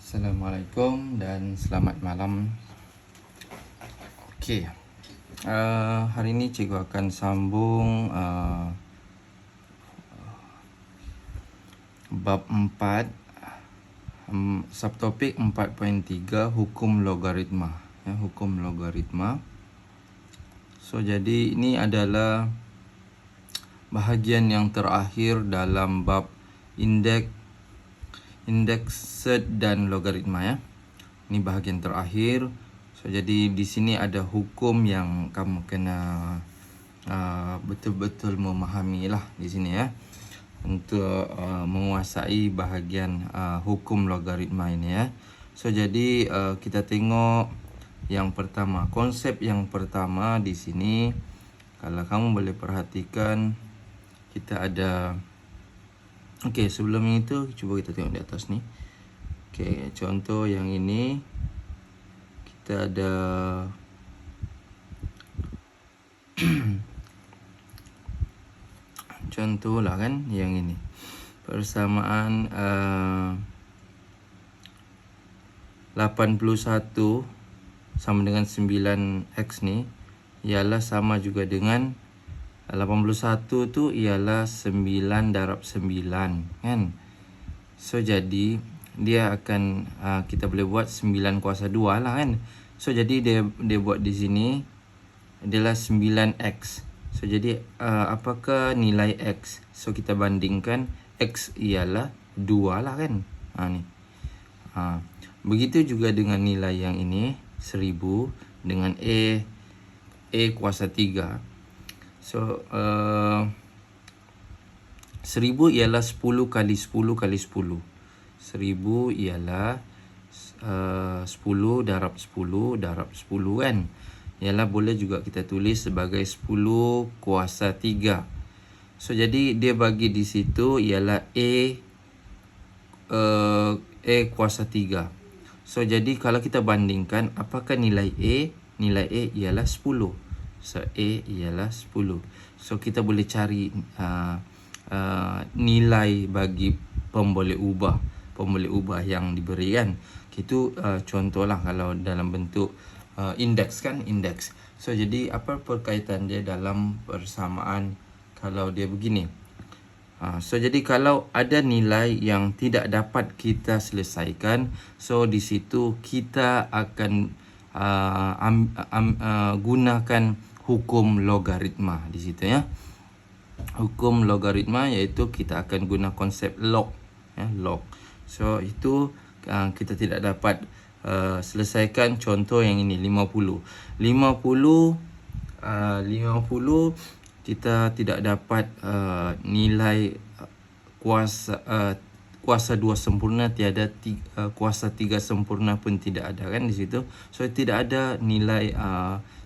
Assalamualaikum dan selamat malam. Okey, hari ini cikgu akan sambung bab 4, subtopik 4.3 hukum logaritma. Hukum logaritma. So jadi ini adalah bahagian yang terakhir dalam bab indexed dan logaritma ya. Ini bahagian terakhir. So jadi di sini ada hukum yang kamu kena betul-betul memahami lah di sini ya, untuk menguasai bahagian hukum logaritma ini ya. So jadi kita tengok yang pertama, konsep yang pertama di sini. Kalau kamu boleh perhatikan, kita ada okey, sebelum itu cuba kita tengok di atas ni. Okey, contoh yang ini kita ada contoh lah kan yang ini. Persamaan 81 sama dengan 9x ni ialah sama juga dengan 81 tu ialah 9 darab 9 kan. So jadi dia akan kita boleh buat 9 kuasa 2 lah kan. So jadi dia buat di sini adalah 9x. So jadi apakah nilai x? So kita bandingkan, x ialah 2 lah kan. Ni. Begitu juga dengan nilai yang ini 1000 dengan a kuasa 3. So 1000 ialah 10 kali 10 kali 10. 1000 ialah 10 darab 10 darab 10 kan. Ialah boleh juga kita tulis sebagai 10 kuasa 3. So jadi dia bagi di situ ialah a kuasa 3. So jadi kalau kita bandingkan, apakah nilai a? Nilai a ialah 10. So a ialah 10. So kita boleh cari nilai bagi pemboleh ubah yang diberikan. Itu contohlah kalau dalam bentuk indeks kan, indeks. So jadi apa perkaitan dia dalam persamaan kalau dia begini? So jadi kalau ada nilai yang tidak dapat kita selesaikan, so di situ kita akan gunakan hukum logaritma di situ ya. Hukum logaritma iaitu kita akan guna konsep log ya, log. So itu kita tidak dapat selesaikan contoh yang ini 50 kita tidak dapat nilai kuasa 2 sempurna tiada, kuasa 3 sempurna pun tidak ada kan di situ. So tidak ada nilai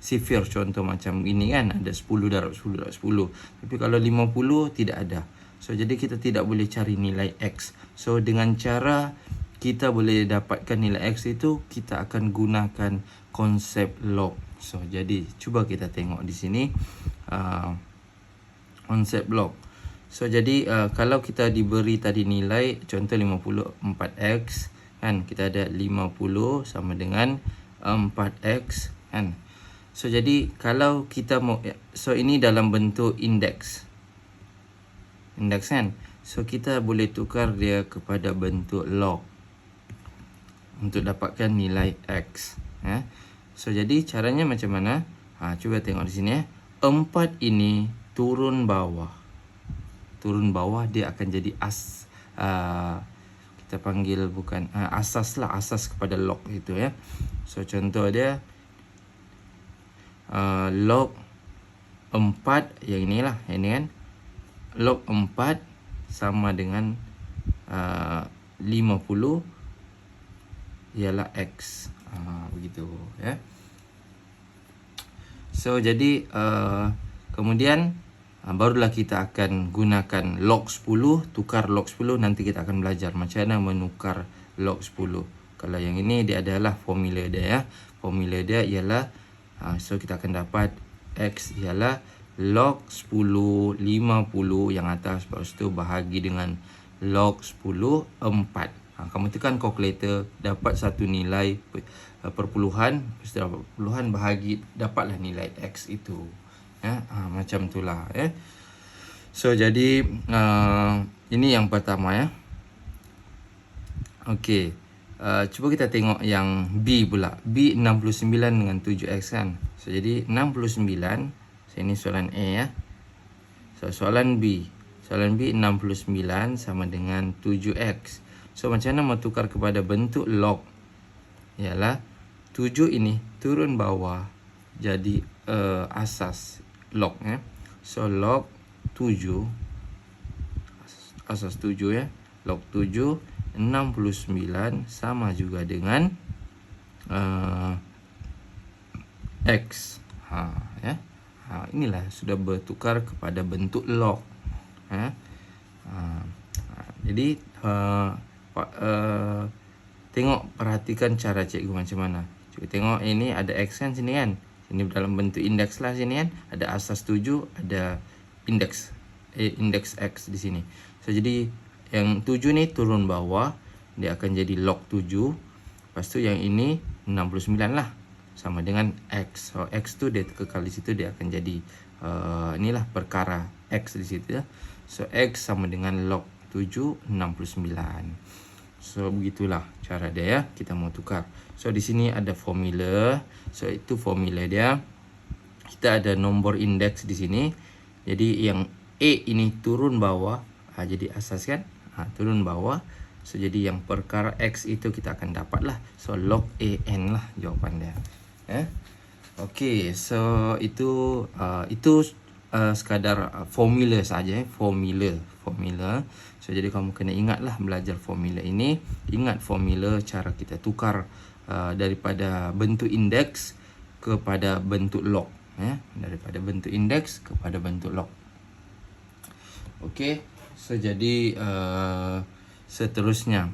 sifir contoh macam ini kan, ada 10 darab 10 darab 10. Tapi kalau 50 tidak ada. So jadi kita tidak boleh cari nilai x. So dengan cara kita boleh dapatkan nilai x itu, kita akan gunakan konsep log. So jadi cuba kita tengok di sini konsep log. So jadi kalau kita diberi tadi nilai contoh 54x kan, kita ada 50 sama dengan 4x kan. So jadi kalau kita mau, so ini dalam bentuk indeks kan. So kita boleh tukar dia kepada bentuk log untuk dapatkan nilai x ya. So jadi caranya macam mana? Cuba tengok di sini ya. 4 ini turun bawah dia akan jadi kita panggil bukan asas lah, asas kepada log itu ya. So contoh dia log 4 yang inilah, ini kan, log 4 sama dengan 50 ialah x, begitu ya. So jadi kemudian barulah kita akan gunakan log 10, tukar log 10. Nanti kita akan belajar macam mana menukar log 10. Kalau yang ini dia adalah formula dia ya. Formula dia ialah so kita akan dapat x ialah log 10 50 yang atas, lepas tu bahagi dengan log 10 4. Kamu tekan calculator, dapat satu nilai perpuluhan, setelah perpuluhan bahagi, dapatlah nilai X itu. Macam itulah. So jadi ini yang pertama ya. Okey. Cuba kita tengok yang B pula. B 69 dengan 7X kan. So jadi 69. So ini soalan A ya. So soalan B. Soalan B 69 sama dengan 7X. So macam mana mau tukar kepada bentuk log? Ialah 7 ini turun bawah jadi asas log ya. So log 7 asas 7 ya. Log 7 69 sama juga dengan X. Inilah sudah bertukar kepada bentuk log. Jadi tengok, perhatikan cara cikgu macam mana. Cikgu tengok ini ada X kan sini kan. Sini dalam bentuk indeks lah sini kan. Ada asas 7, ada indeks X di sini. So jadi yang 7 ni turun bawah, dia akan jadi log 7. Lepas tu yang ini 69 lah, sama dengan X. So X tu dia kekal di situ, dia akan jadi inilah perkara X di situ ya. So X sama dengan log 7 69. So begitulah cara dia ya, kita mau tukar. So di sini ada formula. So itu formula dia. Kita ada nombor indeks di sini. Jadi yang A ini turun bawah, jadi asas kan. Turun bawah. So jadi yang perkara X itu kita akan dapat lah. So log AN lah jawapan dia. Okey, so itu sekadar formula saja. Formula. So jadi kamu kena ingatlah belajar formula ini. Ingat formula cara kita tukar daripada bentuk indeks kepada bentuk log. Daripada bentuk indeks kepada bentuk log. Okey. So jadi seterusnya,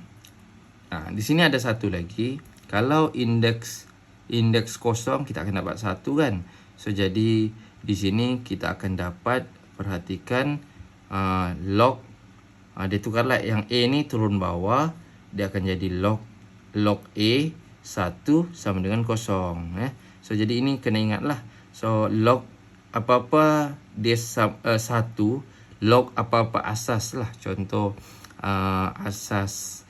di sini ada satu lagi. Kalau indeks kosong kita akan dapat 1 kan. So jadi di sini kita akan dapat, perhatikan log, dia tukarlah yang A ni turun bawah, dia akan jadi log A 1 sama dengan kosong. So jadi ini kena ingatlah. So log apa-apa dia 1, log apa-apa asas lah. Contoh asas,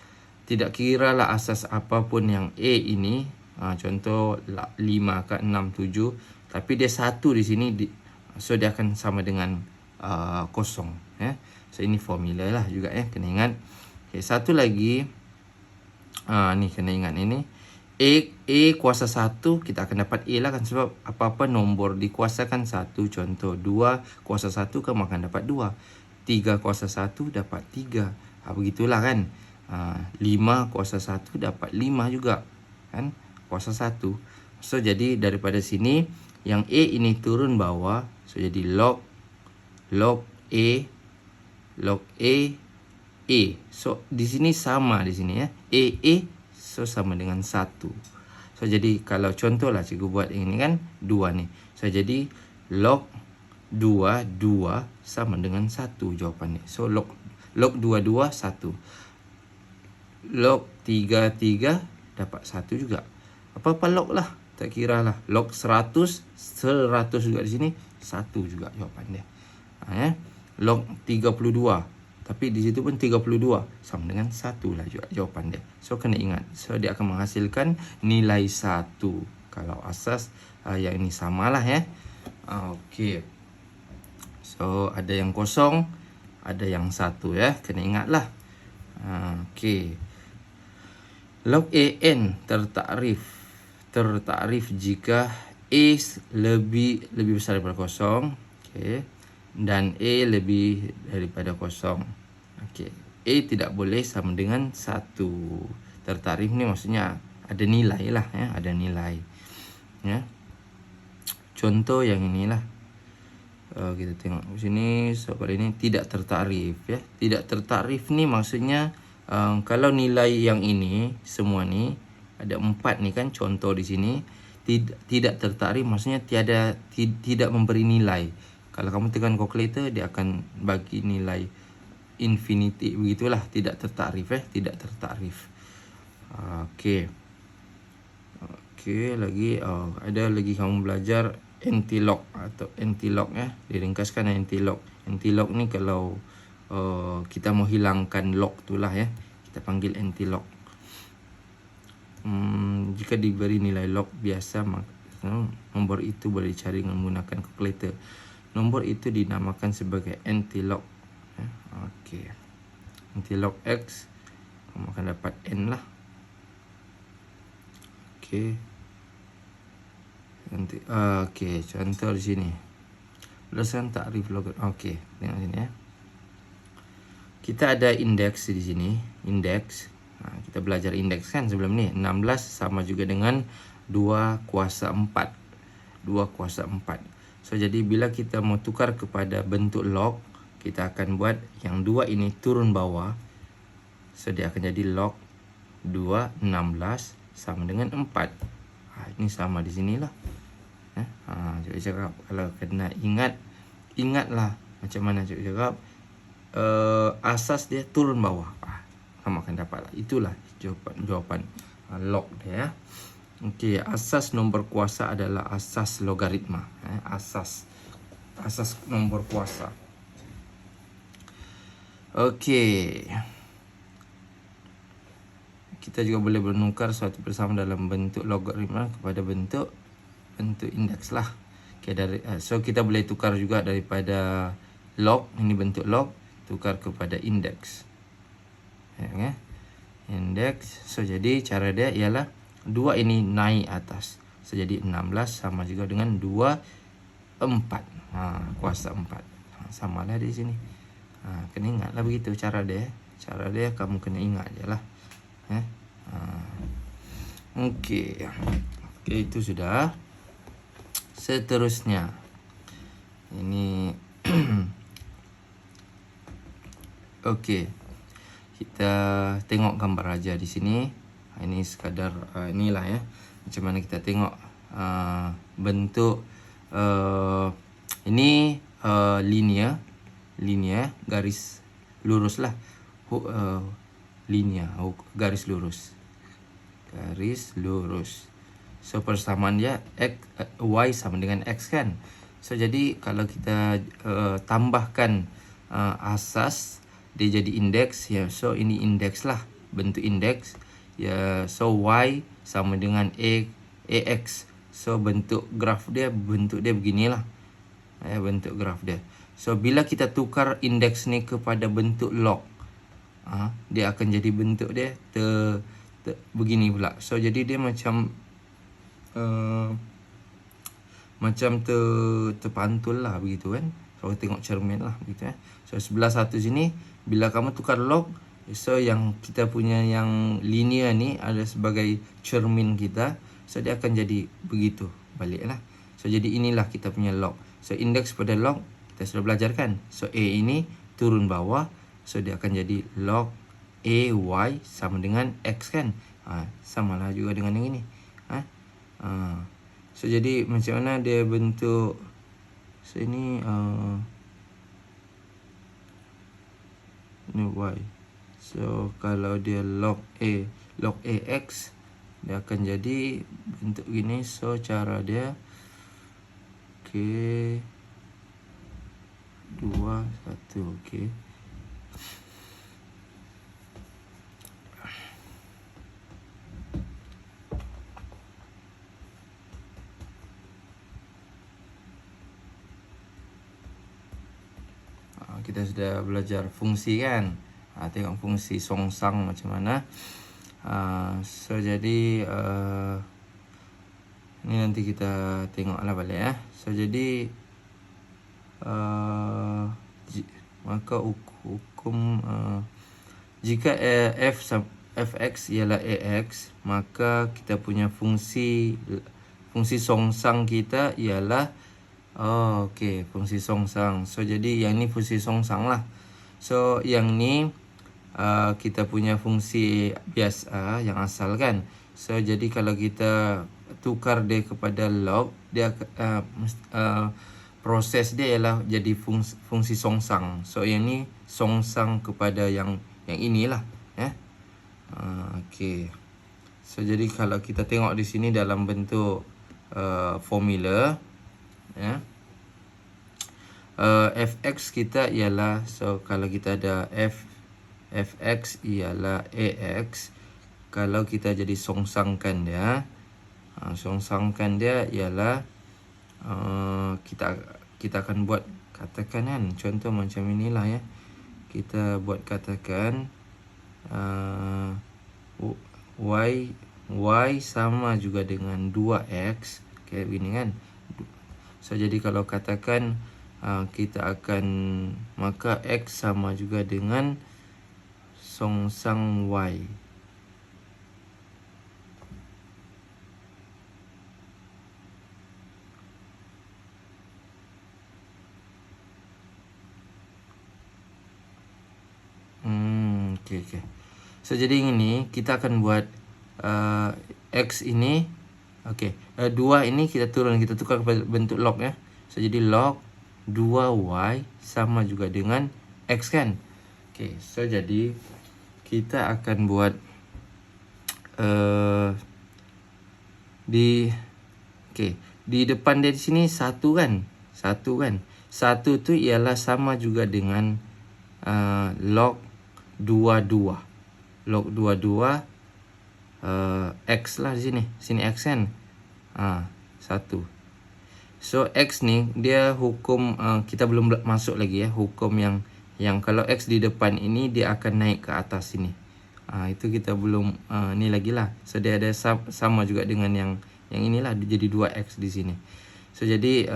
tidak kira lah asas apapun yang A ini, contoh 5 ke 6, 7, tapi dia 1 di sini, so dia akan sama dengan kosong. So ini formula lah juga kena ingat. Okay, satu lagi, ni kena ingat ini. A kuasa 1 kita akan dapat A lah kan, sebab apa-apa nombor dikuasakan 1. Contoh 2 kuasa 1 kamu akan dapat 2. 3 kuasa 1 dapat 3. Begitulah kan. 5 kuasa 1 dapat 5 juga kan, kuasa 1. So jadi daripada sini yang A ini turun bawah, so jadi log A. So di sini sama di sini ya. A so sama dengan 1. So jadi kalau contohlah cikgu buat ini kan 2 ni. So jadi log 2 sama dengan 1 jawapannya. So log 2 1. Log 3 dapat 1 juga. Apa-apa log lah, tak kira lah. Log 100 juga di sini 1 juga jawapan dia. Log 32, tapi di situ pun 32 sama dengan 1 lah juga jawapan dia. So kena ingat. So dia akan menghasilkan nilai 1 kalau asas yang ini samalah ya. Okey. So ada yang kosong, ada yang 1 ya. Kena ingatlah. Okey. Log AN tertakrif jika A lebih besar daripada kosong. Okey. Dan A lebih daripada kosong. Okey. A tidak boleh sama dengan 1. Tertakrif ni maksudnya ada nilai lah ya, ada nilai. Ya. Contoh yang inilah. Kita tengok di sini soal ini tidak tertakrif ya. Tidak tertakrif ni maksudnya kalau nilai yang ini semua ni ada 4 ni kan, contoh di sini tidak tertakrif maksudnya tidak memberi nilai. Kalau kamu tekan calculator, dia akan bagi nilai infinity, begitulah, tidak tertakrif tidak tertakrif. Okey. Okey, lagi ada lagi kamu belajar anti-lock atau anti-lock ya. Diringkaskan anti-lock. Anti-lock ni kalau kita mau hilangkan lock itulah ya. Kita panggil anti-lock. Jika diberi nilai lock biasa, maka nombor itu boleh dicari menggunakan kalkulator. Nombor itu dinamakan sebagai anti-lock. Ya. Okey. Anti-lock X, kamu akan dapat N lah. Okey. Okey, contoh di sini. Berdasarkan takrif logaritma. Okey, tengok sini ya. Kita ada indeks di sini, indeks. Kita belajar indeks kan sebelum ni. 16 sama juga dengan 2 kuasa 4. 2 kuasa 4. So jadi bila kita mau tukar kepada bentuk log, kita akan buat yang 2 ini turun bawah. So dia akan jadi log 2 16 sama dengan 4. Ini sama di sinilah. Cikgu cakap kalau kena ingatlah macam mana cikgu cakap. Asas dia turun bawah. Kamu akan dapat lah. Itulah jawapan log dia ya. Okey, asas nombor kuasa adalah asas logaritma. Asas nombor kuasa. Okey. Kita juga boleh menukar suatu persamaan dalam bentuk logaritma kepada bentuk indeks lah. Okay, so kita boleh tukar juga daripada log, ini bentuk log, tukar kepada indeks. Ya, indeks. So jadi cara dia ialah 2 ini naik atas. So jadi 16 sama juga dengan 2 4. Kuasa 4. Samalah di sini. Kena ingatlah begitu cara dia. Cara dia kamu kena ingat jelah. Okey. Okey, itu sudah. Seterusnya. Ini okey. Kita tengok gambar aja di sini. Ini sekadar inilah ya. Macam mana kita tengok bentuk ini linear garis lurus lah. Linear garis lurus. Garis lurus. So persamaan dia y sama dengan x kan. So jadi kalau kita tambahkan asas, dia jadi indeks ya. So ini indeks lah, bentuk indeks ya. So y sama dengan ax. So bentuk graf dia beginilah. Bentuk graf dia. So bila kita tukar indeks ni kepada bentuk log, dia akan jadi bentuk dia begini pula. So jadi dia macam terpantul lah begitu kan. Kalau tengok cermin lah begitu ya. So sebelah satu sini bila kamu tukar log, so yang kita punya yang linear ni ada sebagai cermin kita. So dia akan jadi begitu balik lah. So jadi inilah kita punya log. So indeks pada log kita sudah belajar kan. So A ini turun bawah. So dia akan jadi log AY sama dengan X kan. Samalah juga dengan yang ini. So jadi macam mana dia bentuk. So ini ini Y. So kalau dia log AX, dia akan jadi bentuk gini. So cara dia okey 2 1 okey. Kita sudah belajar fungsi kan. Tengok fungsi songsang macam mana. So jadi ini nanti kita tengoklah balik ya. So jadi maka hukum jika fx ialah ax, maka kita punya fungsi songsang kita ialah okey, fungsi songsang. So jadi yang ni fungsi songsang lah. So yang ni kita punya fungsi biasa yang asal kan. So jadi kalau kita tukar dia kepada log, dia proses dia ialah jadi fungsi songsang. So yang ni songsang kepada yang inilah ya. Okey. So jadi kalau kita tengok di sini dalam bentuk formula, ya, fx kita ialah, so kalau kita ada fx ialah ax. Kalau kita jadi songsangkan dia, songsangkan dia ialah kita akan buat, katakan kan, contoh macam inilah ya. Kita buat katakan y sama juga dengan 2x, kayak begini kan. So jadi kalau katakan kita akan, maka x sama juga dengan songsang y. Okay. So jadi ini kita akan buat x ini, okay, 2 ini kita turun, kita tukar kepada bentuk log ya. So jadi log 2y sama juga dengan x kan. Okay, so jadi kita akan buat di depan dia di sini 1 kan. 1 tu ialah sama juga dengan log 22. Log 22 x lah di sini. Sini x kan. 1. So x ni dia hukum kita belum masuk lagi ya, hukum yang kalau x di depan ini dia akan naik ke atas sini. Itu kita belum ni lagi lah. So dia ada sama juga dengan yang inilah, jadi 2x di sini. So jadi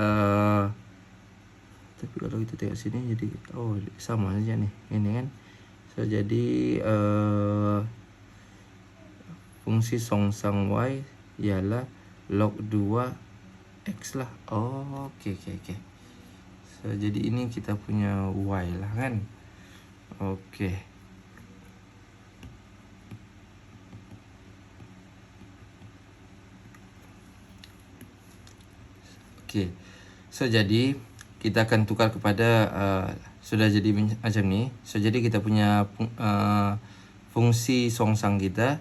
tapi kalau kita tengok sini jadi sama saja nih ini kan. So jadi fungsi songsang y ialah log 2x lah. Okay. So jadi ini kita punya y lah kan. Okay. So jadi kita akan tukar kepada sudah jadi macam ni. So jadi kita punya fungsi songsang kita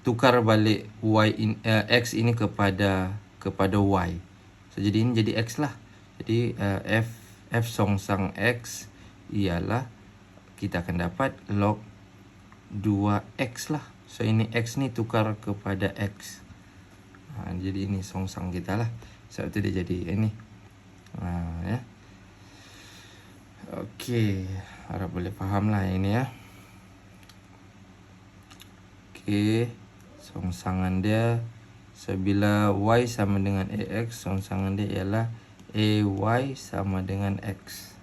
tukar balik x ini kepada y. So jadi ini jadi x lah. Jadi f songsang x ialah kita akan dapat log 2x lah. So ini x ni tukar kepada x. Jadi ini songsang kita lah. Sebab tu dia jadi ini. Ya. Okey, harap boleh faham lah ini ya. Okey, songsangan dia sebila y sama dengan ax, songsangan dia ialah ay sama dengan x.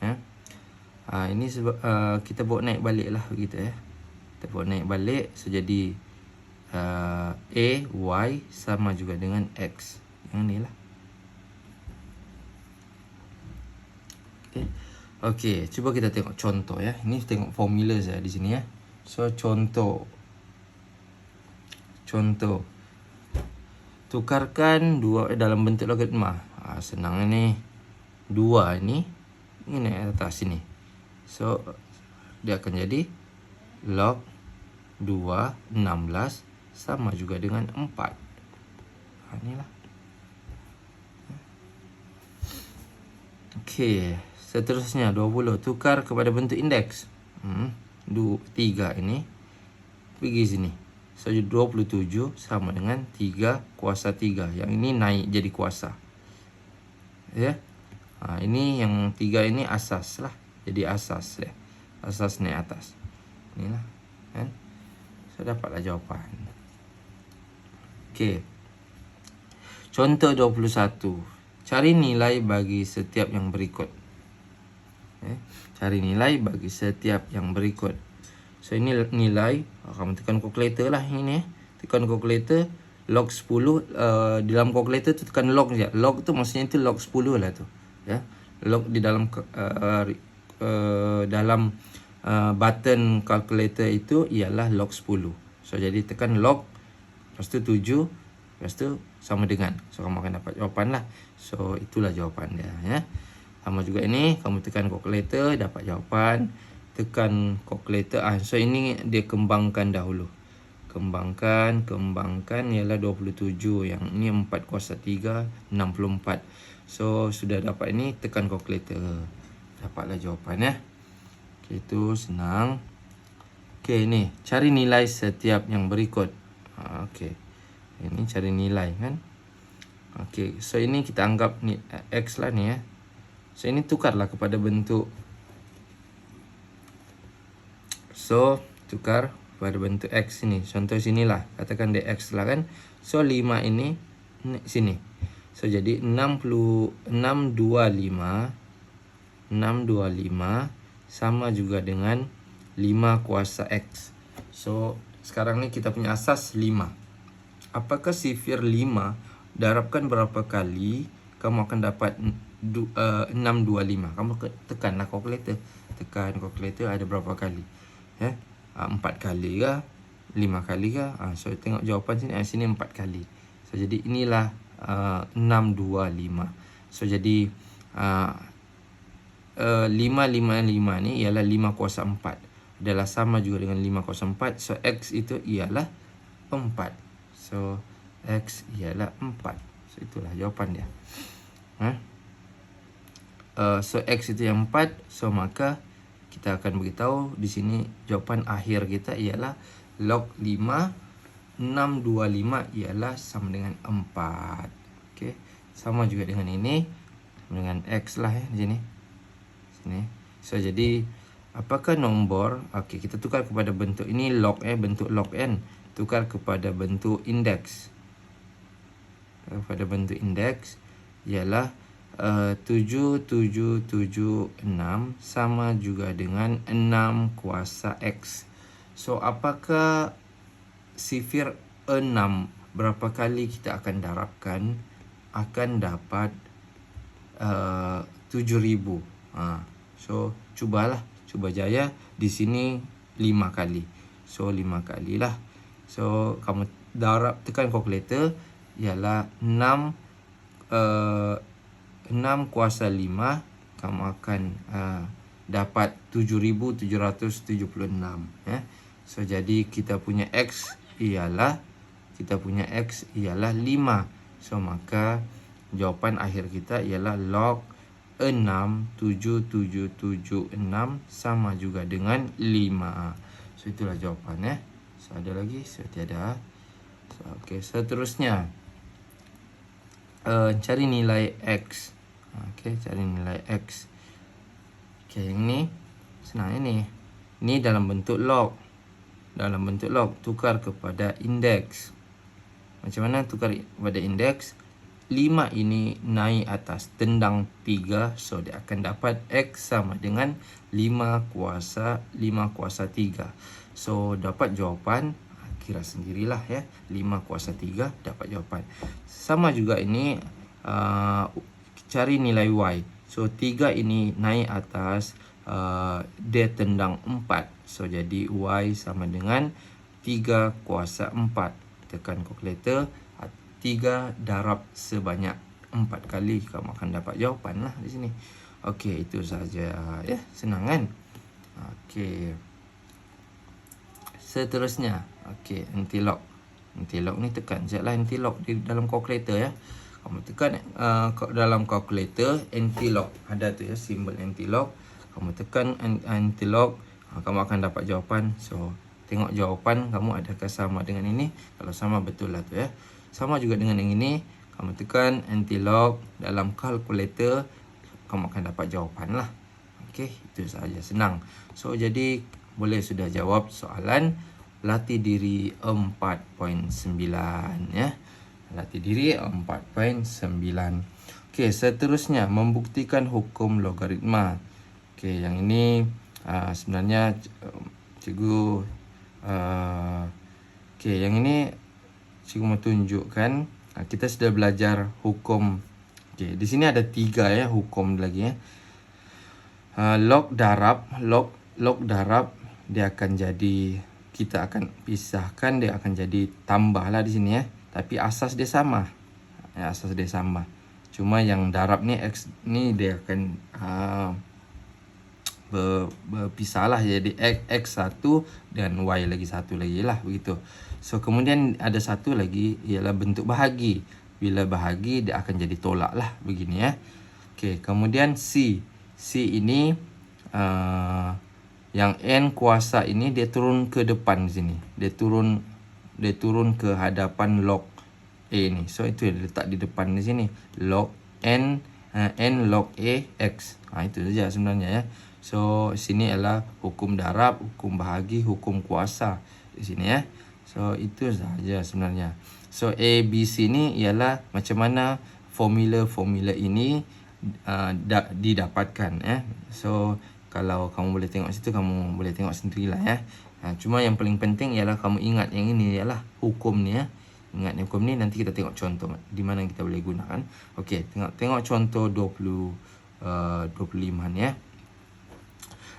Ya. Ini sebab kita bawa naik balik lah begitu ya. Kita bawa naik balik, so jadi ay sama juga dengan x. Yang ni lah. Okey, cuba kita tengok contoh ya. Ini tengok formula saya di sini ya. So contoh. Tukarkan 2 dalam bentuk logaritma. Senang ni. 2 ni atas sini. So dia akan jadi log 2 16 sama juga dengan 4. Inilah. Okey, seterusnya 20 tukar kepada bentuk indeks. 3 ini pergi sini. So 27 sama dengan 3 kuasa 3. Yang ini naik jadi kuasa. Ya. Ini yang 3 ini asas lah. Jadi asas ya. Asas naik atas. Inilah kan. So dapatlah jawapan. Okey. Contoh 21. Cari nilai bagi setiap yang berikut. Cari nilai bagi setiap yang berikut. So ini nilai, kamu tekan kalkulator lah ini. Tekan kalkulator, log 10 di dalam kalkulator tu tekan log saja. Log tu maksudnya itu log 10 lah tu. Ya. Log di dalam button calculator itu ialah log 10. So jadi tekan log, lepas tu 7, lepas tu sama dengan. So kamu akan dapat jawapan lah. So itulah jawapan dia ya. Sama juga ini, kamu tekan calculator dapat jawapan tekan kalkulator. So ini dia kembangkan dahulu. Kembangkan ialah 27. Yang ini 4 kuasa 3, 64. So sudah dapat ini, tekan kalkulator. Dapatlah jawapan ya. Okay, itu senang. Okay, ini cari nilai setiap yang berikut. Okay, ini cari nilai kan. Okay, so ini kita anggap ni X lah ni ya. So ini tukarlah kepada bentuk. So tukar pada bentuk X ini. Contoh sinilah. Katakan dia X lah kan. So 5 ini sini. So jadi 625 sama juga dengan 5 kuasa X. So sekarang ni kita punya asas 5. Apakah sifir 5 darabkan berapa kali kamu akan dapat 625? Kamu tekanlah kalkulator. Tekan kalkulator ada berapa kali. 4 kali ke, 5 kali ke. So tengok jawapan sini. Sini 4 kali. So jadi inilah 625. So jadi 555 ni ialah 5 kuasa 4. Adalah sama juga dengan 5 kuasa 4. So X itu ialah 4. So X ialah 4. So itulah jawapan dia. So X itu yang 4. So maka kita akan beritahu di sini jawapan akhir kita ialah log 5 625 ialah sama dengan 4. Okey, sama juga dengan ini, sama dengan X lah ya di sini. Sini. So jadi apakah nombor? Okey, kita tukar kepada bentuk ini log bentuk log n, tukar kepada bentuk indeks. Pada bentuk indeks ialah 7776 sama juga dengan 6 kuasa X. So apakah sifir 6 berapa kali kita akan darabkan akan dapat 7000. So cuba jaya di sini 5 kali. So 5 kalilah. So kamu darab, tekan kalkulator ialah 6 kuasa 5, kamu akan dapat 7776 ya. So jadi kita punya X ialah 5. So maka jawapan akhir kita ialah log 67776 sama juga dengan 5. So itulah jawapan ya. So ada lagi? So tiada. So okey, seterusnya cari nilai X. Okey, cari nilai X. Okey, yang ni senang ini. Ini dalam bentuk log. Dalam bentuk log, tukar kepada indeks. Macam mana tukar kepada indeks? 5 ini naik atas, tendang 3. So dia akan dapat X sama dengan 5 kuasa 3. So dapat jawapan, kira sendirilah ya. 5 kuasa 3 dapat jawapan. Sama juga ini cari nilai Y. So 3 ini naik atas, dia tendang 4. So jadi Y sama dengan 3 kuasa 4. Tekan kalkulator, 3 darab sebanyak 4 kali, kamu akan dapat jawapan lah di sini. Okey, itu saja ya, senang kan? Okey. Seterusnya, okey, anti-lock. Anti-lock ni tekan sekejaplah anti-lock di dalam kalkulator ya. Kamu tekan dalam kalkulator anti-lock. Ada tu ya simbol anti-lock. Kamu tekan anti-lock, kamu akan dapat jawapan. So tengok jawapan kamu adakah sama dengan ini. Kalau sama, betul lah tu ya. Sama juga dengan yang ini. Kamu tekan anti-lock dalam kalkulator, kamu akan dapat jawapan lah. Okey, itu sahaja, senang. So jadi boleh sudah jawab soalan latih diri 4.9 ya. Latih diri 4.9. Okey, seterusnya membuktikan hukum logaritma. Okey, yang ini sebenarnya cikgu okey, yang ini cikgu mau tunjukkan. Kita sudah belajar hukum. Okey, di sini ada 3 ya hukum lagi ya. Log darab dia akan jadi, kita akan pisahkan, dia akan jadi tambah lah di sini ya. Tapi asas dia sama. Ya, asas dia sama. Cuma yang darab ni X ni dia akan berpisah lah, jadi X satu dan Y lagi satu lagi lah begitu. So kemudian ada satu lagi ialah bentuk bahagi. Bila bahagi dia akan jadi tolak lah begini ya. Okey, kemudian C ini yang N kuasa ini dia turun ke depan sini. Dia turun ke hadapan log A ni. So itu yang letak di depan di sini. Log N log A X. Itu saja sebenarnya ya. So sini adalah hukum darab, hukum bahagi, hukum kuasa di sini ya. So itu saja sebenarnya. So A, B, C ni ialah macam mana formula ini didapatkan ya. So kalau kamu boleh tengok situ, kamu boleh tengok sendirilah ya. Cuma yang paling penting ialah kamu ingat yang ini ialah hukum ni ya. Ingat hukum ni, nanti kita tengok contoh di mana kita boleh gunakan. Okey, tengok contoh 25 ni ya.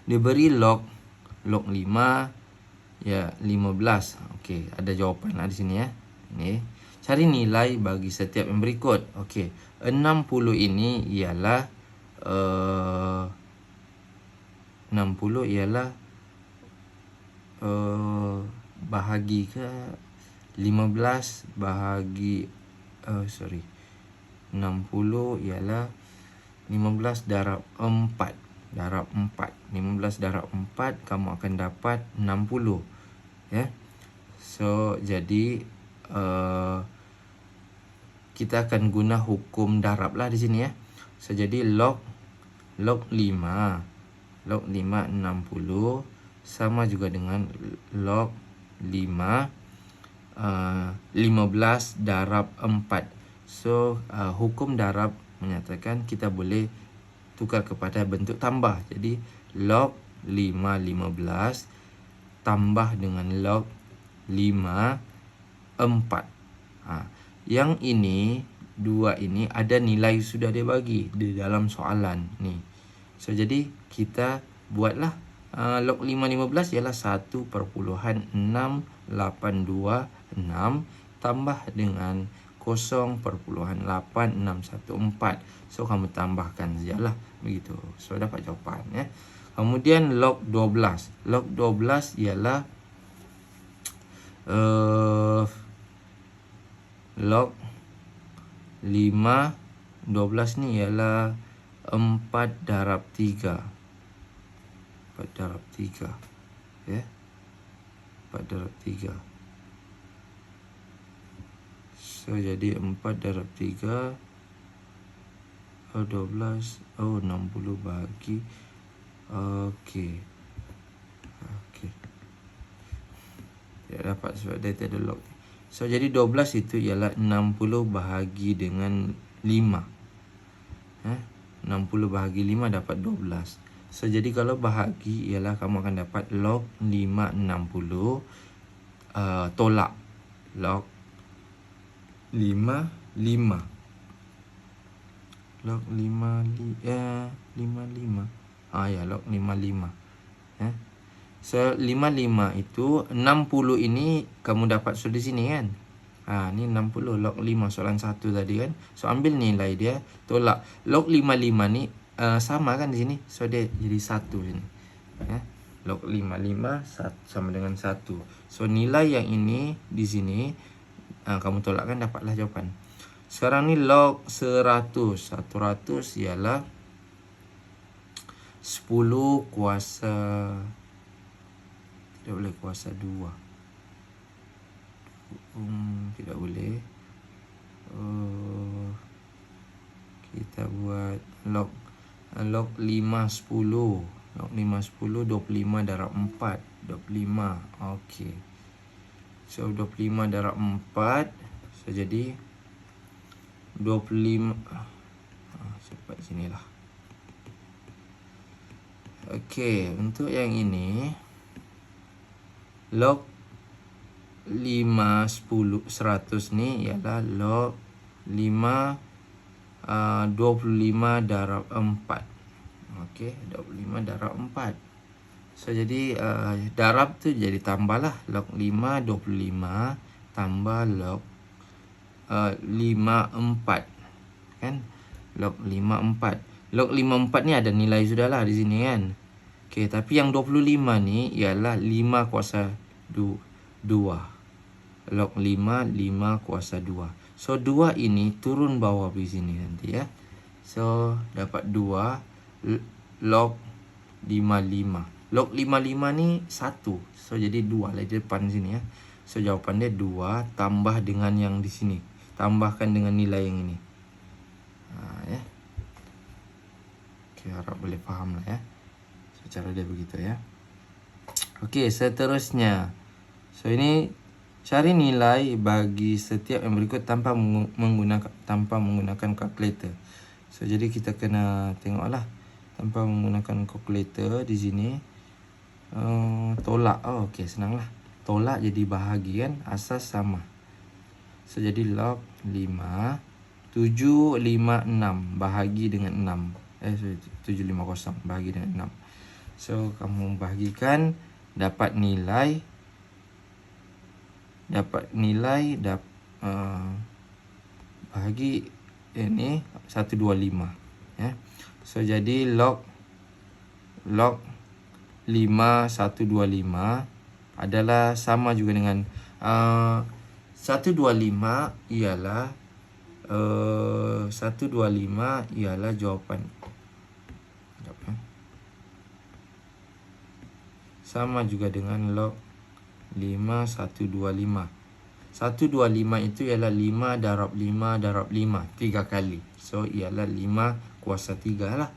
Dia beri log 5 ya 15. Okey, ada jawapan lah di sini ya. Ini cari nilai bagi setiap yang berikut. Okey, 60 ini ialah 60 ialah bahagi ke 15 bahagi 60 ialah 15 darab 4. 15 darab 4 kamu akan dapat 60 ya. So jadi kita akan guna hukum darab lah di sini ya. So jadi log 5 60 sama juga dengan log 15 darab 4. So hukum darab menyatakan kita boleh tukar kepada bentuk tambah. Jadi log 15 tambah dengan log 4. Yang ini, dua ini ada nilai sudah dia bagi di dalam soalan ni. So jadi kita buatlah log 15 ialah 1.6826 tambah dengan 0.8614. So kamu tambahkan sajalah begitu. So dapat jawapan ya. Kemudian log 12. Log 12 ialah log 5 12 ni ialah 4 darab 3. 4 darab 3 ya. 4 darab 3. So jadi 4 darab 3 12 60 bagi okey. Tidak dapat sebab dia tiada log. So jadi 12 itu ialah 60 bahagi dengan 5. 60 bahagi 5 dapat 12. So jadi kalau bahagi ialah kamu akan dapat log 560 tolak log 55. Log 55 ya, log 55 ya. So 55 itu 60 ini kamu dapat sudah di sini kan. Ni 60 log 5 soalan 1 tadi kan. So ambil nilai dia, tolak log 55 ni sama kan di sini. So dia jadi 1 sini ya. Log 55 sama dengan 1. So nilai yang ini di sini kamu tolakkan, dapatlah jawapan. Sekarang ni log 100. 100 ialah 10 kuasa, tidak boleh kuasa 2. Tidak boleh. Kita buat log 5 10. Log 5 10 25 darab 4. 25. Okey. So 25 darab 4. So jadi 25 cepat sinilah. Okey, untuk yang ini log 5 10 100 ni ialah log 5 25 darab 4. Okey, 25 darab 4. So jadi darab tu jadi tambahlah log 5 25 tambah log 5 4 kan. Log 5 4. Log 5 4 ni ada nilai sudahlah di sini kan. Okey, tapi yang 25 ni ialah 5 kuasa 2. Log 5, 5 kuasa 2. So 2 ini turun bawah di sini nanti ya. So dapat 2 log 55. Log 55 ni 1. So jadi 2 lah di depan sini ya. So jawapan dia 2 tambah dengan yang di sini. Tambahkan dengan nilai yang ini. Ya. Okey, harap boleh faham lah ya. So cara dia begitu ya. Okey, seterusnya. So ini cari nilai bagi setiap yang berikut tanpa menggunakan calculator. So jadi kita kena tengoklah tanpa menggunakan calculator di sini. Tolak. Oh okey, senanglah. Tolak jadi bahagi kan, asas sama. So jadi log 5 756 bahagi dengan 6. 750 bahagi dengan 6. So kamu bahagikan dapat nilai bahagi ini 125 ya. So jadi log 5125 adalah sama juga dengan 125 ialah 125 ialah jawapan. Sama juga dengan log 5125. 125 itu ialah 5 darab 5 darab 5 3 kali. So ialah 5 kuasa 3 lah.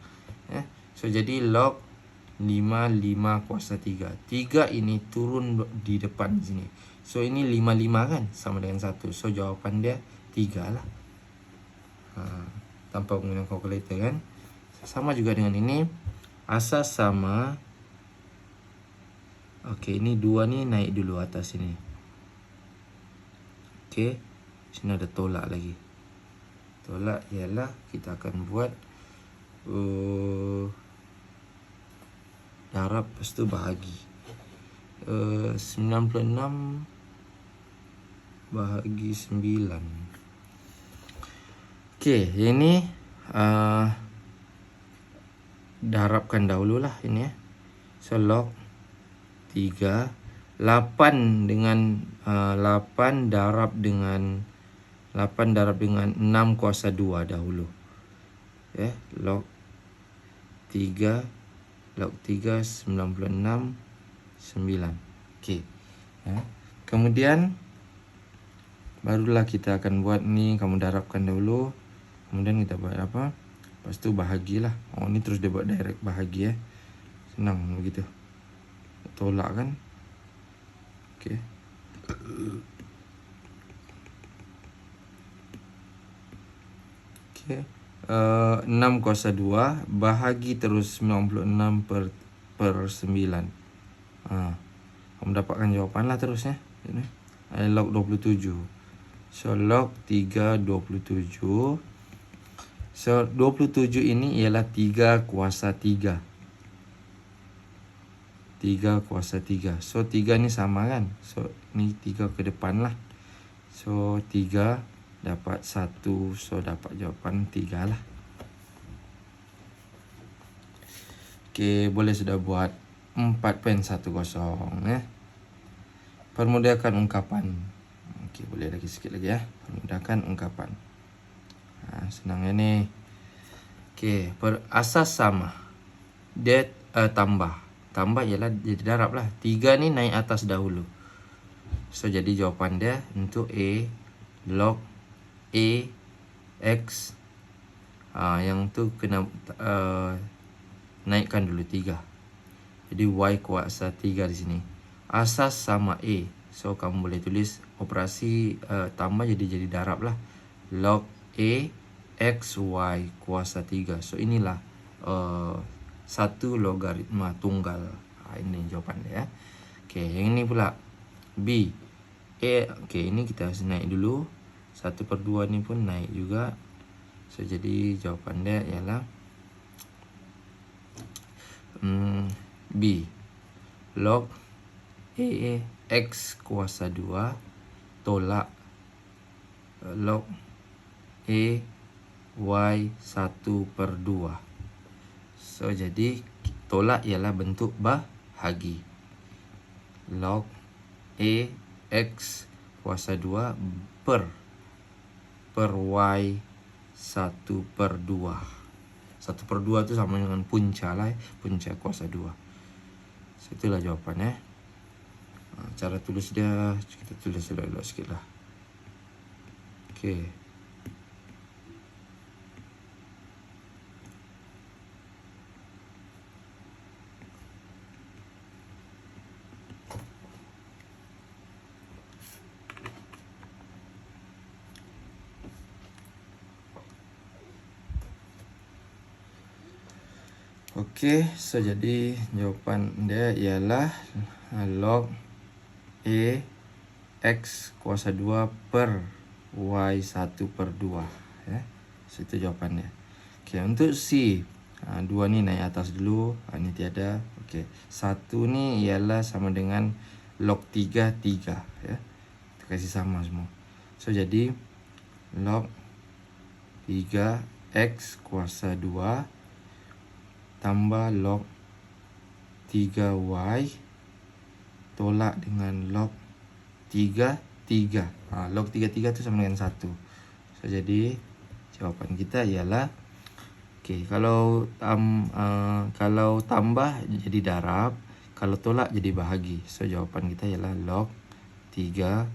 So jadi log 5 kuasa 3. 3 ini turun di depan sini. So ini 55 kan, sama dengan 1. So jawapan dia 3 lah. Tanpa menggunakan kalkulator kan. Sama juga dengan ini. Asas sama. Okey, ini 2 ni naik dulu atas sini. Okey, sini ada tolak lagi. Tolak ialah kita akan buat darab lepas tu bahagi. 96 bahagi 9. Okey, ini darabkan dahululah ini ya. So log 3 8 dengan 8 darab dengan 6 kuasa 2 dahulu. Ya, log 3 96 9. Okey. Ya. Kemudian barulah kita akan buat ni, kamu darabkan dahulu. Kemudian kita buat apa? Lepas tu bahagilah. Oh, ni terus dia buat direct bahagi ya. Senang begitu. Tolak kan? Okey. Okey. 6 kuasa 2 bahagi terus 96 per 9. Kamu dapatkan jawapan lah terus ya. Ini log 27. So log 3 27. So 27 ini ialah 3 kuasa 3. 3 kuasa 3. So 3 ni sama kan. So ni 3 ke depan lah. So 3 dapat 1. So dapat jawapan 3 lah. Okey, boleh sudah buat 4.10 ya. Permudahkan ungkapan. Okey, boleh lagi sikit lagi ya. Permudahkan ungkapan. Senang ini. Okey, asas sama. Dia tambah ialah jadi darab lah. 3 ni naik atas dahulu. So jadi jawapan dia untuk A log A X. Yang tu kena naikkan dulu 3. Jadi Y kuasa 3 di sini. Asas sama A. So kamu boleh tulis operasi tambah jadi darab lah. Log A X Y kuasa 3. So inilah satu logaritma tunggal. Ini jawapan dia ya. Okey, yang ini pula B. Okey, ini kita harus naik dulu. 1/2 ni pun naik juga. So jadi jawapan dia ialah B log A X kuasa 2 tolak log A Y 1/2. So jadi tolak ialah bentuk bahagi. Log A X kuasa 2 per Y 1/2. 1/2 tu sama dengan punca lah, punca kuasa 2. So, itulah jawapan. Cara tulis dia, kita tulis elok-elok sikit lah. Okey. Okey, so jadi jawapan dia ialah log A X kuasa 2 per Y 1/2. So, itu jawapan dia. Okey, untuk C, 2 ni naik atas dulu. Ni tiada. Okey, 1 ni ialah sama dengan log 3. Kita kasih sama semua. So, jadi log 3 X kuasa 2 tambah log 3Y tolak dengan log 3. Log 3 tu sama dengan 1. So, jadi jawapan kita ialah, okey, kalau tambah jadi darab, kalau tolak jadi bahagi. So, jawapan kita ialah log 3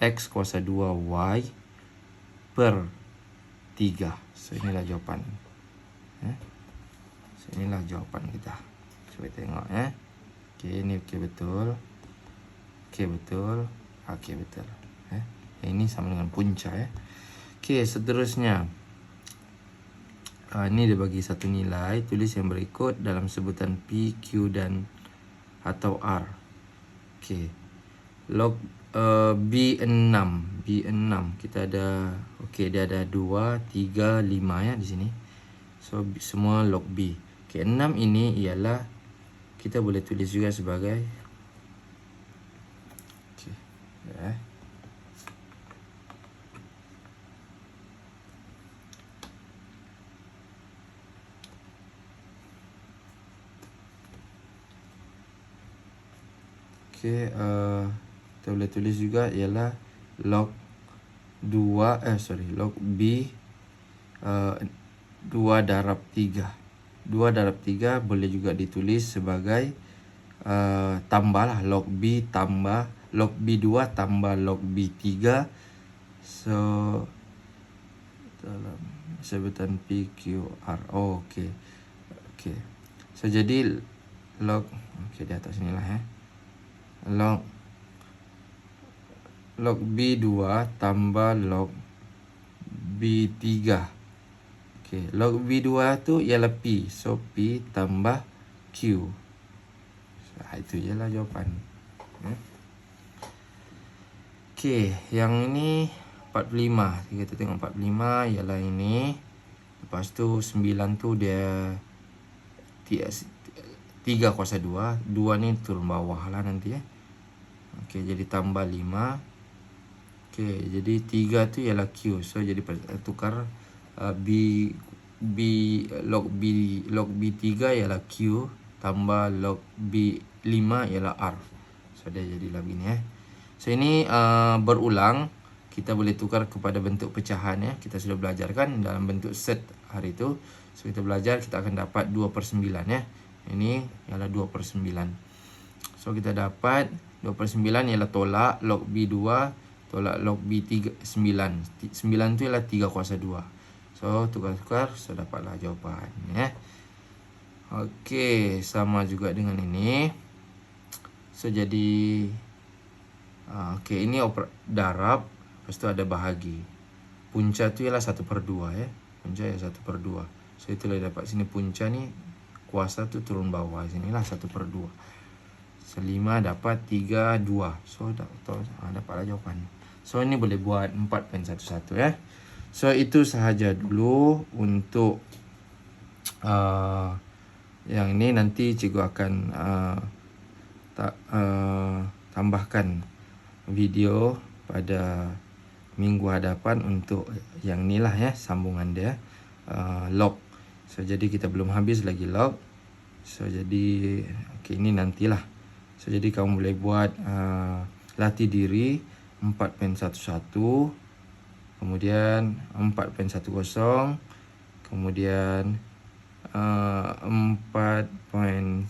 X kuasa 2Y per 3. So, inilah jawapan. So, inilah jawapan kita. Cuba tengok. Okey, ini okey betul. Okey betul. Okey betul. Ini sama dengan punca. Okey, seterusnya. Ini dia bagi satu nilai. Tulis yang berikut dalam sebutan P, Q dan atau R. Okey. Log B6. Kita ada, okey, dia ada 2, 3, 5 di sini. So, semua log B. Okey, 6 ini ialah kita boleh tulis juga sebagai, okey, kita boleh tulis juga ialah log 2 log B 2 darab 3. 2 darab 3 boleh juga ditulis sebagai tambah lah, log B tambah log B2 tambah log B3. So, dalam sebutan P, Q, R. Okey. So, jadi log, okey, di atas sini lah. Log B2 tambah log B3. Okey, log B2 tu ialah P. So, P tambah Q. So, itu ialah jawapan. Okey, yang ini 45. Kita tengok 45 ialah ini. Lepas tu 9 tu dia 3 kuasa 2. 2 ni turun bawah lah nanti. Okey, jadi tambah 5. Okey, jadi 3 tu ialah Q. So, jadi tukar log B3 ialah Q tambah log B5 ialah R. So, dia jadilah begini. So, ini berulang. Kita boleh tukar kepada bentuk pecahan. Kita sudah belajar kan dalam bentuk set hari itu. So, kita belajar, kita akan dapat 2/9. Ini ialah 2/9. So, kita dapat 2/9 ialah tolak log B2 tolak log B3 9. 9 tu ialah 3 kuasa 2. So, tukar-tukar, so dapatlah jawapan. Okey, sama juga dengan ini. So, jadi okey, ini darab, lepas tu ada bahagi. Punca tu ialah 1/2 Punca ialah 1/2. So, itulah dapat sini punca ni kuasa tu turun bawah sinilah 1/2. So, 5 dapat 3 2. So, dapatlah jawapan. So, ini boleh buat 4.11 So, itu sahaja dulu untuk yang ini. Nanti cikgu akan tambahkan video pada minggu hadapan untuk yang ni lah sambungan dia log. So, jadi kita belum habis lagi log. So jadi ini nantilah. So jadi kamu boleh buat latih diri 4.11, kemudian 4.10, kemudian 4.9,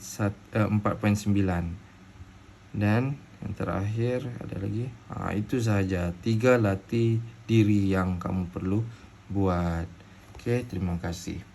dan yang terakhir ada lagi. Itu saja 3 latih diri yang kamu perlu buat. Oke, terima kasih.